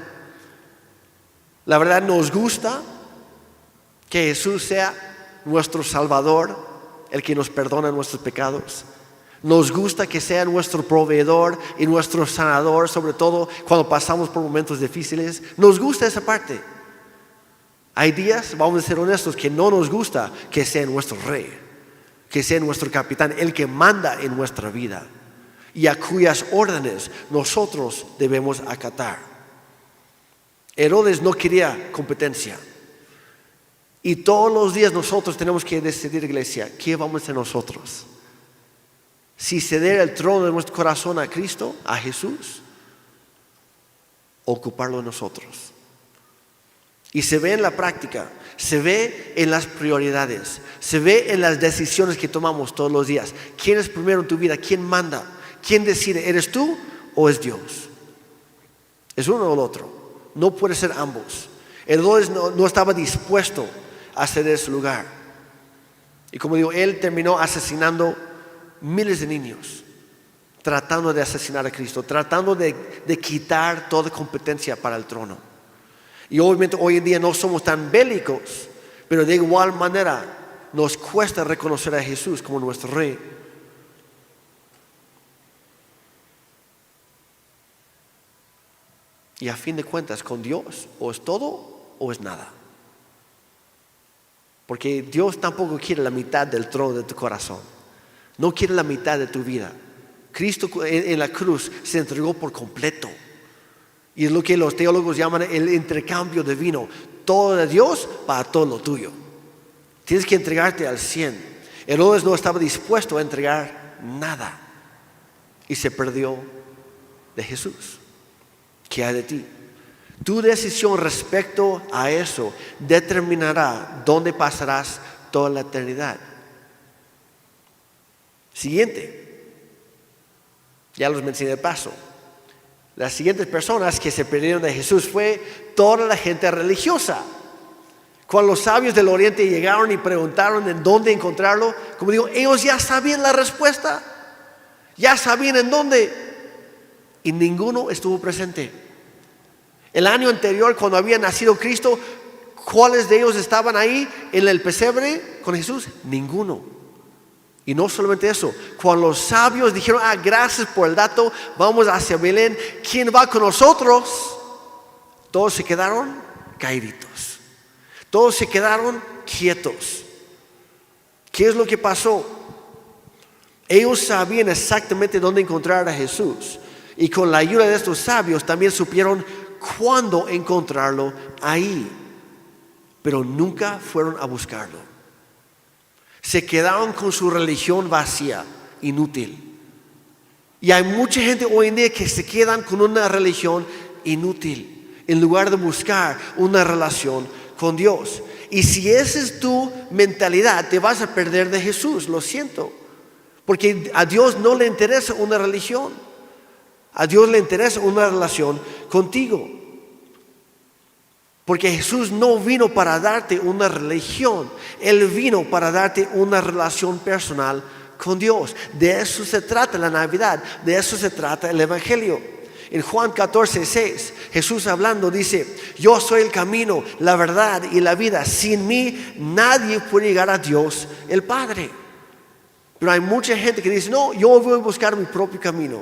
La verdad, nos gusta que Jesús sea nuestro Salvador, el que nos perdona nuestros pecados. Nos gusta que sea nuestro proveedor y nuestro sanador, sobre todo cuando pasamos por momentos difíciles. Nos gusta esa parte. Hay días, vamos a ser honestos, que no nos gusta que sea nuestro rey, que sea nuestro capitán, el que manda en nuestra vida y a cuyas órdenes nosotros debemos acatar. Herodes no quería competencia. Y todos los días nosotros tenemos que decidir, iglesia, ¿qué vamos a hacer nosotros? Si ceder el trono de nuestro corazón a Cristo, a Jesús, ocuparlo nosotros. Y se ve en la práctica, se ve en las prioridades, se ve en las decisiones que tomamos todos los días. ¿Quién es primero en tu vida? ¿Quién manda? ¿Quién decide? ¿Eres tú o es Dios? Es uno o el otro. No puede ser ambos. Herodes no estaba dispuesto a ceder su lugar. Y como digo, él terminó asesinando miles de niños, tratando de asesinar a Cristo, tratando de quitar toda competencia para el trono. Y obviamente hoy en día no somos tan bélicos, pero de igual manera nos cuesta reconocer a Jesús como nuestro rey. Y a fin de cuentas, con Dios, o es todo o es nada. Porque Dios tampoco quiere la mitad del trono de tu corazón. No quiere la mitad de tu vida. Cristo en la cruz se entregó por completo. Y es lo que los teólogos llaman el intercambio divino. Todo de Dios para todo lo tuyo. Tienes que entregarte al 100. Herodes no estaba dispuesto a entregar nada. Y se perdió de Jesús. ¿Qué hay de ti? Tu decisión respecto a eso determinará dónde pasarás toda la eternidad. Siguiente. Ya los mencioné de paso. Las siguientes personas que se perdieron de Jesús fue toda la gente religiosa. Cuando los sabios del oriente llegaron y preguntaron en dónde encontrarlo, como digo, ellos ya sabían la respuesta. Ya sabían en dónde. Y ninguno estuvo presente. El año anterior, cuando había nacido Cristo, ¿cuáles de ellos estaban ahí en el pesebre con Jesús? Ninguno. Y no solamente eso, cuando los sabios dijeron, gracias por el dato, vamos hacia Belén, ¿quién va con nosotros? Todos se quedaron caíditos. Todos se quedaron quietos. ¿Qué es lo que pasó? Ellos sabían exactamente dónde encontrar a Jesús. Y con la ayuda de estos sabios también supieron cuándo encontrarlo ahí. Pero nunca fueron a buscarlo. Se quedaron con su religión vacía, inútil. Y hay mucha gente hoy en día que se quedan con una religión inútil, en lugar de buscar una relación con Dios. Y si esa es tu mentalidad, te vas a perder de Jesús, lo siento. Porque a Dios no le interesa una religión. A Dios le interesa una relación contigo. Porque Jesús no vino para darte una religión. Él vino para darte una relación personal con Dios. De eso se trata la Navidad. De eso se trata el Evangelio. En Juan 14:6, Jesús hablando dice, yo soy el camino, la verdad y la vida. Sin mí nadie puede llegar a Dios el Padre. Pero hay mucha gente que dice, no, yo voy a buscar mi propio camino.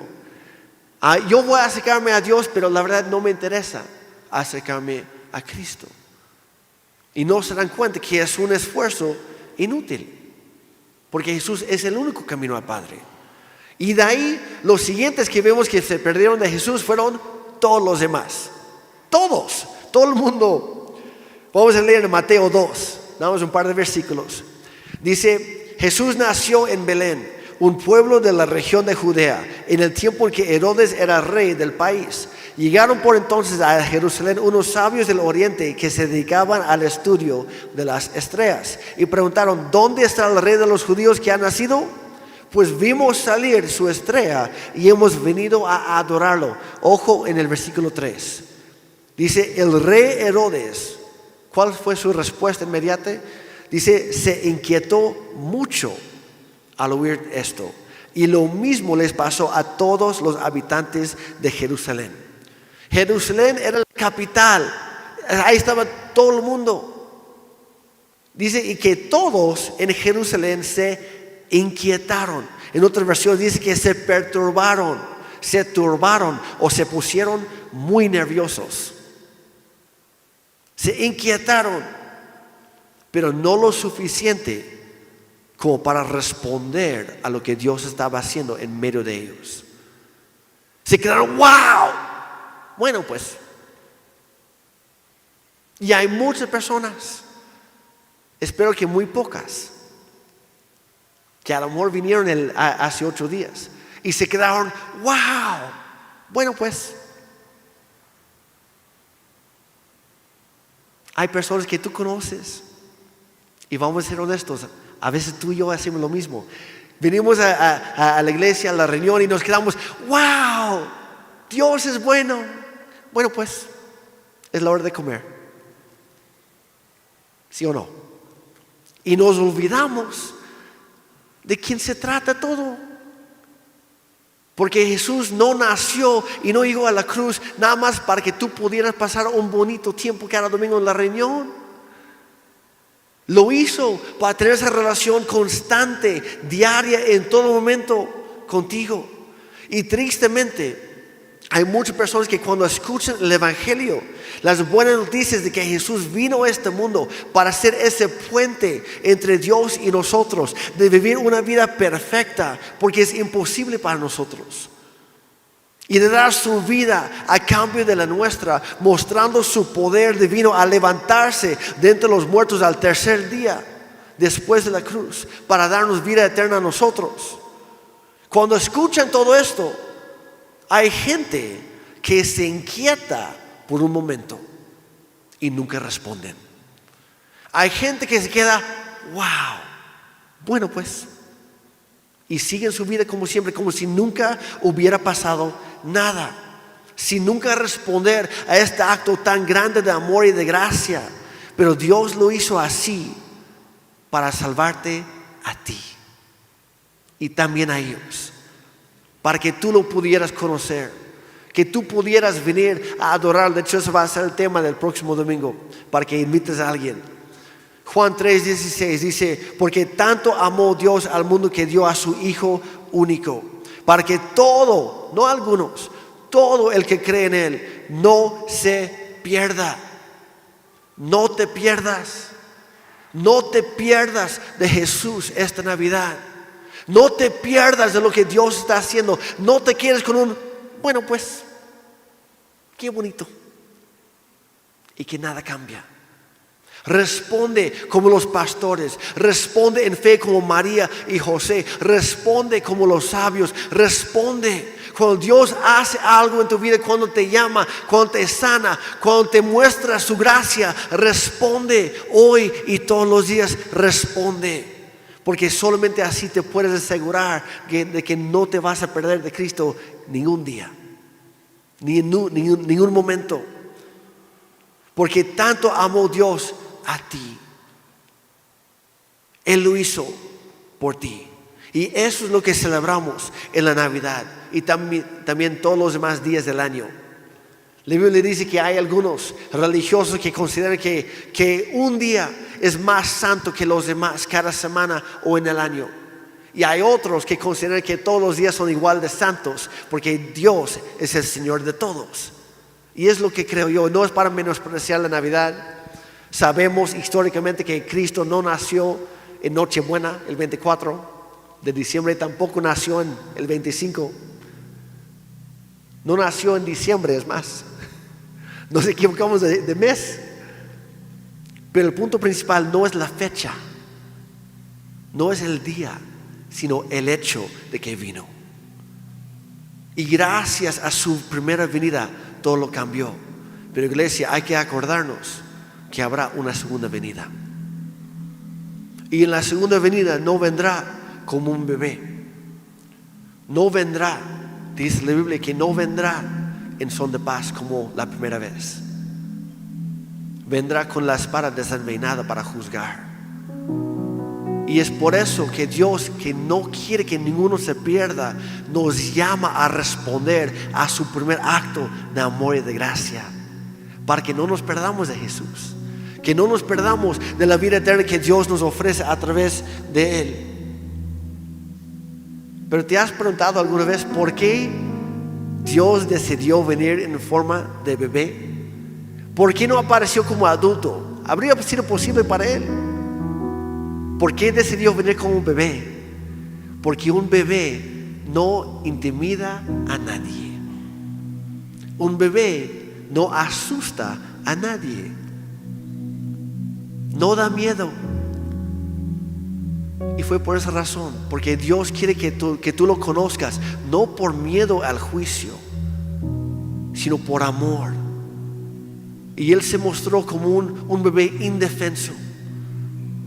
Yo voy a acercarme a Dios, pero la verdad no me interesa acercarme a Cristo. Y no se dan cuenta que es un esfuerzo inútil. Porque Jesús es el único camino al Padre. Y de ahí los siguientes que vemos que se perdieron de Jesús fueron todos los demás. Todos, todo el mundo. Vamos a leer en Mateo 2. Damos un par de versículos. Dice, Jesús nació en Belén, un pueblo de la región de Judea, en el tiempo en que Herodes era rey del país. Llegaron por entonces a Jerusalén unos sabios del oriente que se dedicaban al estudio de las estrellas y preguntaron, ¿dónde está el rey de los judíos que ha nacido? Pues vimos salir su estrella y hemos venido a adorarlo. Ojo en el versículo 3. Dice, el rey Herodes, ¿cuál fue su respuesta inmediata? Dice, se inquietó mucho al oír esto. Y lo mismo les pasó a todos los habitantes de Jerusalén. Jerusalén era la capital. Ahí estaba todo el mundo. Dice, y que todos en Jerusalén se inquietaron. En otra versión dice que se perturbaron, se turbaron o se pusieron muy nerviosos. Se inquietaron, pero no lo suficiente como para responder a lo que Dios estaba haciendo en medio de ellos. Se quedaron, wow. Bueno, pues. Y hay muchas personas, espero que muy pocas, que a lo mejor vinieron hace 8 días y se quedaron, wow. Bueno, pues. Hay personas que tú conoces y vamos a ser honestos, a veces tú y yo hacemos lo mismo. Venimos a la iglesia, a la reunión y nos quedamos, wow, Dios es bueno. Bueno, pues es la hora de comer. ¿Sí o no? Y nos olvidamos de quién se trata todo. Porque Jesús no nació y no llegó a la cruz nada más para que tú pudieras pasar un bonito tiempo cada domingo en la reunión. Lo hizo para tener esa relación constante, diaria, en todo momento contigo. Y tristemente, hay muchas personas que cuando escuchan el Evangelio, las buenas noticias de que Jesús vino a este mundo para ser ese puente entre Dios y nosotros, de vivir una vida perfecta, porque es imposible para nosotros. Y de dar su vida a cambio de la nuestra, mostrando su poder divino a levantarse de entre los muertos al tercer día, después de la cruz, para darnos vida eterna a nosotros. Cuando escuchan todo esto, hay gente que se inquieta por un momento y nunca responden. Hay gente que se queda, wow, bueno pues, y siguen su vida como siempre, como si nunca hubiera pasado nada, sin nunca responder a este acto tan grande de amor y de gracia. Pero Dios lo hizo así para salvarte a ti y también a ellos, para que tú lo pudieras conocer, que tú pudieras venir a adorar. De hecho, eso va a ser el tema del próximo domingo, para que invites a alguien. Juan 3:16 dice, porque tanto amó Dios al mundo que dio a su Hijo único, para que todo, no algunos, todo el que cree en Él no se pierda. No te pierdas. No te pierdas de Jesús esta Navidad. No te pierdas de lo que Dios está haciendo. No te quedes con un, bueno pues, qué bonito, y que nada cambia. Responde como los pastores, responde en fe como María y José, responde como los sabios, responde cuando Dios hace algo en tu vida, cuando te llama, cuando te sana, cuando te muestra su gracia. Responde hoy y todos los días, responde, porque solamente así te puedes asegurar de que no te vas a perder de Cristo ningún día, ni en ningún momento, porque tanto amó Dios a ti. Él lo hizo por ti. Y eso es lo que celebramos en la Navidad y también todos los demás días del año. La Biblia dice que hay algunos religiosos que consideran que un día es más santo que los demás cada semana o en el año. Y hay otros que consideran que todos los días son igual de santos, porque Dios es el Señor de todos. Y es lo que creo yo. No es para menospreciar la Navidad. Sabemos históricamente que Cristo no nació en Nochebuena, el 24 de diciembre, tampoco nació en el 25. No nació en diciembre, es más. Nos equivocamos de mes. Pero el punto principal no es la fecha, no es el día, sino el hecho de que vino. Y gracias a su primera venida, todo lo cambió. Pero iglesia, hay que acordarnos que habrá una segunda venida. Y en la segunda venida no vendrá como un bebé. No vendrá, dice la Biblia, que no vendrá en son de paz como la primera vez. Vendrá con la espada desenvainada para juzgar. Y es por eso que Dios, que no quiere que ninguno se pierda, nos llama a responder a su primer acto de amor y de gracia, para que no nos perdamos de Jesús, que no nos perdamos de la vida eterna que Dios nos ofrece a través de Él. Pero ¿te has preguntado alguna vez por qué Dios decidió venir en forma de bebé? ¿Por qué no apareció como adulto? ¿Habría sido posible para Él? ¿Por qué decidió venir como un bebé? Porque un bebé no intimida a nadie. Un bebé no asusta a nadie. No da miedo. Y fue por esa razón, porque Dios quiere que tú lo conozcas, no por miedo al juicio, sino por amor. Y Él se mostró como un bebé indefenso,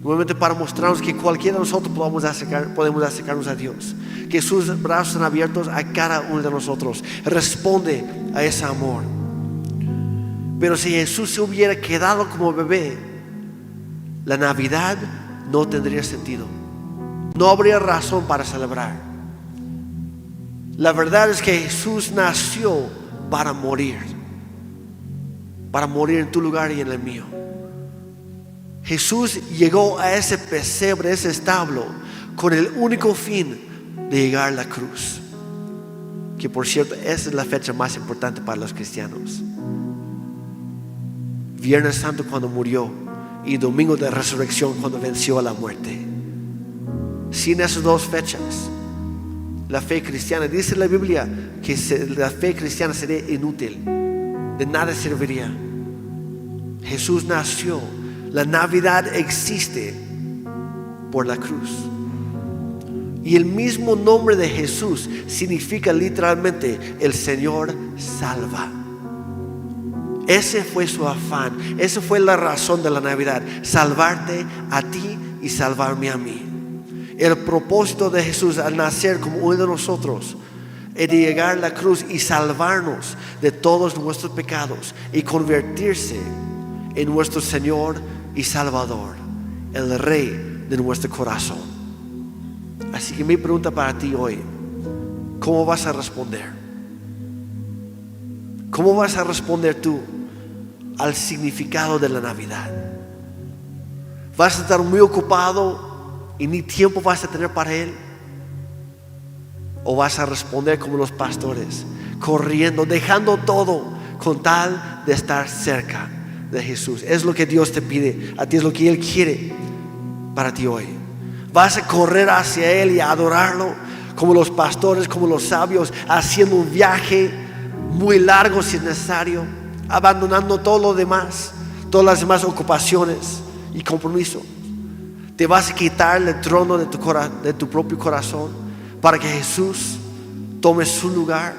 nuevamente para mostrarnos que cualquiera de nosotros podemos acercarnos a Dios, que sus brazos están abiertos a cada uno de nosotros. Responde a ese amor. Pero si Jesús se hubiera quedado como bebé, la Navidad no tendría sentido. No habría razón para celebrar. La verdad es que Jesús nació para morir en tu lugar y en el mío. Jesús llegó a ese pesebre, ese establo, con el único fin de llegar a la cruz, que por cierto esa es la fecha más importante para los cristianos. Viernes Santo cuando murió y Domingo de Resurrección cuando venció a la muerte. Sin esas dos fechas, la fe cristiana, dice la Biblia que la fe cristiana sería inútil, de nada serviría. Jesús nació, la Navidad existe por la cruz. Y el mismo nombre de Jesús significa literalmente el Señor salva. Ese fue su afán, esa fue la razón de la Navidad, salvarte a ti y salvarme a mí. El propósito de Jesús al nacer como uno de nosotros es de llegar a la cruz y salvarnos de todos nuestros pecados y convertirse en nuestro Señor y Salvador, el Rey de nuestro corazón. Así que mi pregunta para ti hoy: ¿cómo vas a responder? ¿Cómo vas a responder tú al significado de la Navidad? ¿Vas a estar muy ocupado y ni tiempo vas a tener para Él? ¿O vas a responder como los pastores, corriendo, dejando todo con tal de estar cerca de Jesús? Es lo que Dios te pide a ti, es lo que Él quiere para ti hoy. ¿Vas a correr hacia Él y a adorarlo como los pastores, como los sabios, haciendo un viaje muy largo si es necesario, abandonando todo lo demás, todas las demás ocupaciones y compromisos? ¿Te vas a quitar el trono de tu propio corazón para que Jesús tome su lugar,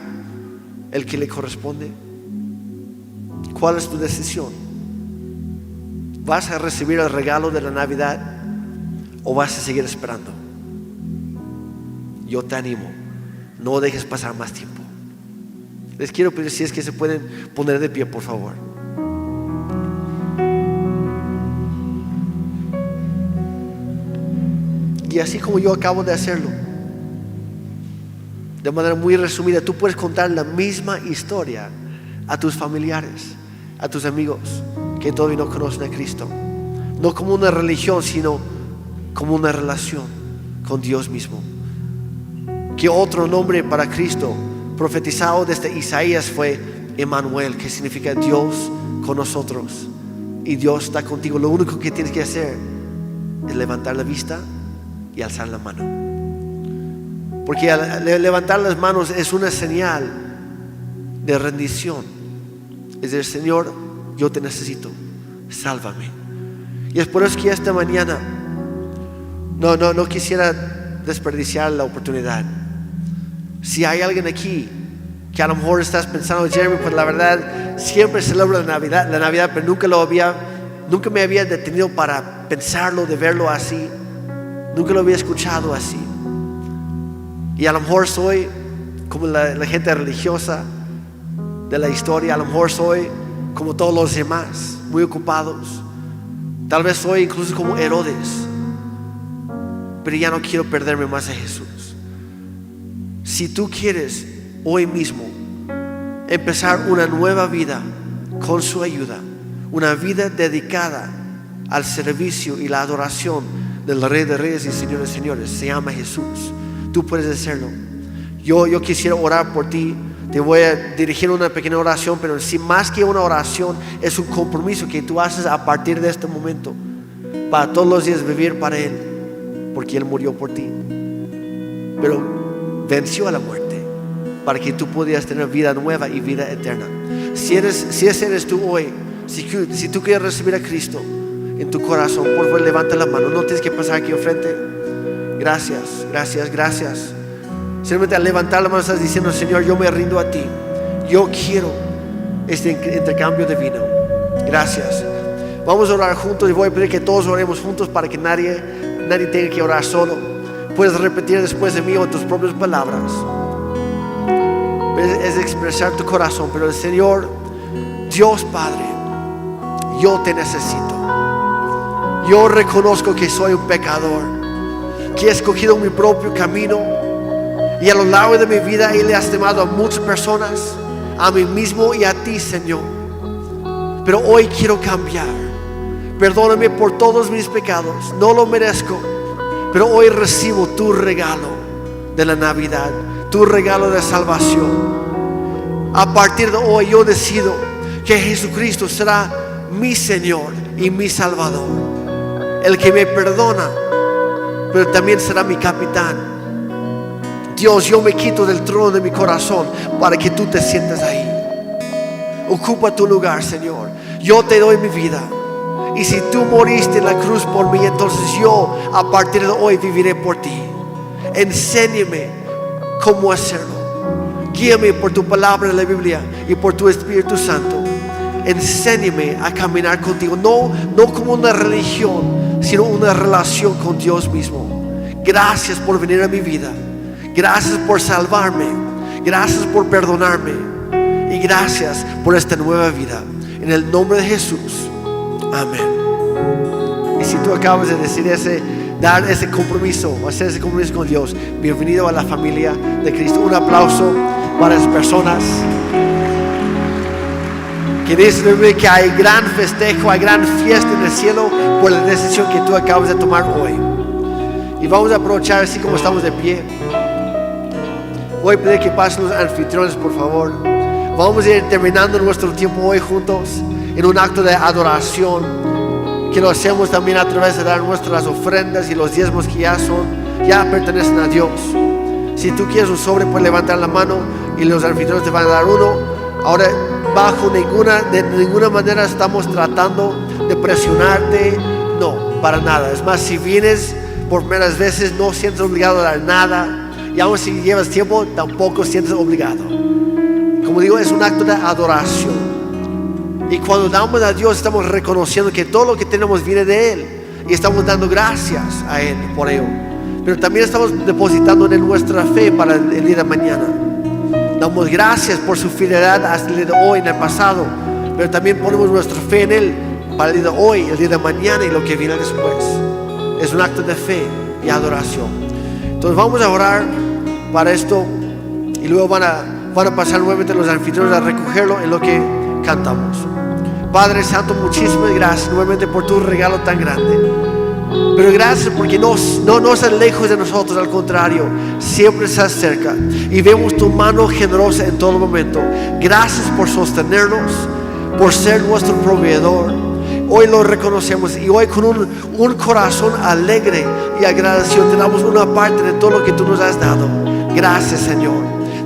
el que le corresponde? ¿Cuál es tu decisión? ¿Vas a recibir el regalo de la Navidad o vas a seguir esperando? Yo te animo, no dejes pasar más tiempo. Les quiero pedir si es que se pueden poner de pie, por favor. Y así como yo acabo de hacerlo, de manera muy resumida, tú puedes contar la misma historia a tus familiares, a tus amigos que todavía no conocen a Cristo. No como una religión, sino como una relación con Dios mismo. Que otro nombre para Cristo profetizado desde Isaías fue Emmanuel, que significa Dios con nosotros. Y Dios está contigo. Lo único que tienes que hacer es levantar la vista y alzar la mano. Porque al levantar las manos es una señal de rendición. Es decir, Señor, yo te necesito, sálvame. Y es por eso que esta mañana no quisiera desperdiciar la oportunidad. Si hay alguien aquí que a lo mejor estás pensando: Jeremy, pues la verdad siempre celebro la Navidad, pero nunca me había detenido para pensarlo, de verlo así. Nunca lo había escuchado así. Y a lo mejor soy como la gente religiosa de la historia. A lo mejor soy como todos los demás, muy ocupados. Tal vez soy incluso como Herodes. Pero ya no quiero perderme más de Jesús. Si tú quieres hoy mismo empezar una nueva vida con su ayuda, una vida dedicada al servicio y la adoración del Rey de Reyes y Señor de Señores, se llama Jesús, tú puedes hacerlo. Yo quisiera orar por ti. Te voy a dirigir una pequeña oración, pero si más que una oración, es un compromiso que tú haces a partir de este momento, para todos los días vivir para Él, porque Él murió por ti, pero venció a la muerte para que tú pudieras tener vida nueva y vida eterna. Si ese eres tú hoy, si tú quieres recibir a Cristo en tu corazón, por favor levanta la mano. No tienes que pasar aquí enfrente. Gracias. Simplemente al levantar la mano estás diciendo: Señor, yo me rindo a ti. Yo quiero este intercambio divino. Gracias. Vamos a orar juntos y voy a pedir que todos oremos juntos para que nadie tenga que orar solo. Puedes repetir después de mí o tus propias palabras. Es expresar tu corazón, pero el Señor, Dios Padre, yo te necesito. Yo reconozco que soy un pecador, que he escogido mi propio camino, y a lo largo de mi vida Él le has llamado a muchas personas, a mí mismo y a ti, Señor. Pero hoy quiero cambiar. Perdóname por todos mis pecados, no lo merezco, pero hoy recibo tu regalo de la Navidad, tu regalo de salvación. A partir de hoy yo decido que Jesucristo será mi Señor y mi Salvador, el que me perdona, pero también será mi capitán. Dios, yo me quito del trono de mi corazón para que tú te sientas ahí. Ocupa tu lugar, Señor. Yo te doy mi vida. Y si tú moriste en la cruz por mí, entonces yo a partir de hoy viviré por ti. Enséñame cómo hacerlo. Guíame por tu palabra en la Biblia y por tu Espíritu Santo. Enséñame a caminar contigo, no como una religión, sino una relación con Dios mismo. Gracias por venir a mi vida. Gracias por salvarme. Gracias por perdonarme. Y gracias por esta nueva vida. En el nombre de Jesús. Amén. Y si tú acabas de decir dar ese compromiso, hacer ese compromiso con Dios, bienvenido a la familia de Cristo. Un aplauso para las personas que dicen que hay gran festejo, hay gran fiesta en el cielo por la decisión que tú acabas de tomar hoy. Y vamos a aprovechar así como estamos de pie. Voy a pedir que pasen los anfitriones, por favor. Vamos a ir terminando nuestro tiempo hoy juntos en un acto de adoración, que lo hacemos también a través de dar nuestras ofrendas y los diezmos que ya pertenecen a Dios. Si tú quieres un sobre, puedes levantar la mano y los anfitriones te van a dar uno. Ahora, de ninguna manera estamos tratando de presionarte, no, para nada. Es más, si vienes por primeras veces, no sientes obligado a dar nada, y aun si llevas tiempo, tampoco sientes obligado. Como digo, es un acto de adoración. Y cuando damos a Dios, estamos reconociendo que todo lo que tenemos viene de Él, y estamos dando gracias a Él por ello. Pero también estamos depositando en Él nuestra fe para el día de mañana. Damos gracias por su fidelidad hasta el día de hoy, en el pasado, pero también ponemos nuestra fe en Él para el día de hoy, el día de mañana y lo que viene después. Es un acto de fe y adoración. Entonces vamos a orar para esto, y luego van a pasar nuevamente los anfitriones a recogerlo en lo que cantamos. Padre Santo, muchísimas gracias nuevamente por tu regalo tan grande. Pero gracias porque no estás lejos de nosotros, al contrario, siempre estás cerca. Y vemos tu mano generosa en todo momento. Gracias por sostenernos, por ser nuestro proveedor. Hoy lo reconocemos, y hoy con un corazón alegre y agradecido te damos una parte de todo lo que tú nos has dado. Gracias, Señor.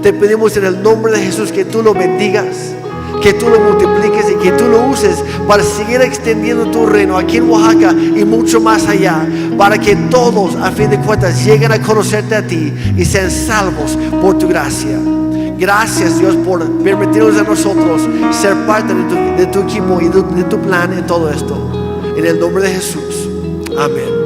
Te pedimos en el nombre de Jesús que tú lo bendigas, que tú lo multipliques y que tú lo uses para seguir extendiendo tu reino aquí en Oaxaca y mucho más allá, para que todos a fin de cuentas lleguen a conocerte a ti y sean salvos por tu gracia. Gracias, Dios, por permitirnos a nosotros ser parte de tu equipo y de tu plan en todo esto. En el nombre de Jesús. Amén.